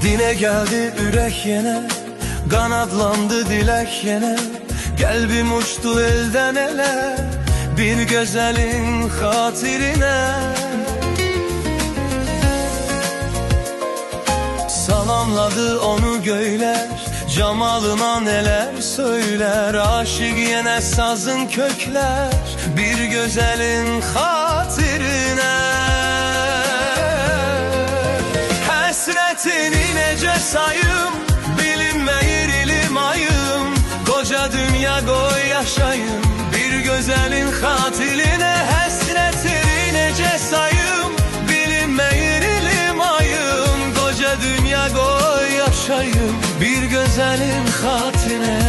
Dile geldi ürək yenə, qanadlandı dilək yenə. Qəlbim uçdu eldən elə, bir gözəlin xatirinə. Salamladı onu göylər, camalına nələr söylər. Aşıq yenə sazın köklər, bir gözəlin xatirinə. Həsrətini necə sayım, bilinməyir ilim ayım. Qoca dünya qoy yaşayım, bir gözəlin xatirinə. Həsrətini necə sayım, bilinməyir ilim ayım. Qoca dünya qoy yaşayım, bir gözəlin xatirinə.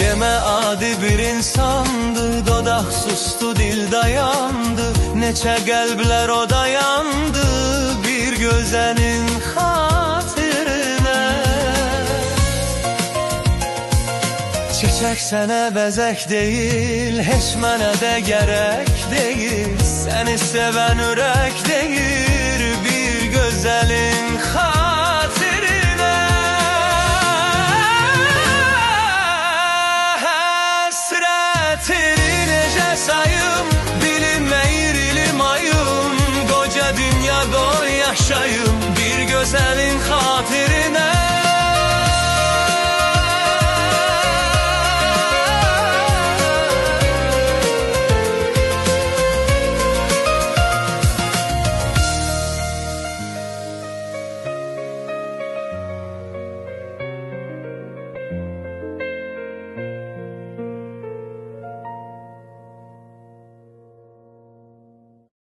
Demə adi bir insandı, dodaq sustu, dil dayandı. Neçə qəlblər o dayandı, bir gözəlin xatirinə. Çiçək sənə bəzək deyil, heç mənə də gərək deyil. Səni sevən ürək deyir, bir gözəlin xatirinə. Həsrətini necə sayım, bilinməyir ilim ayım. Qoca dünya qoy yaşayım, bir gözəlin xatirinə.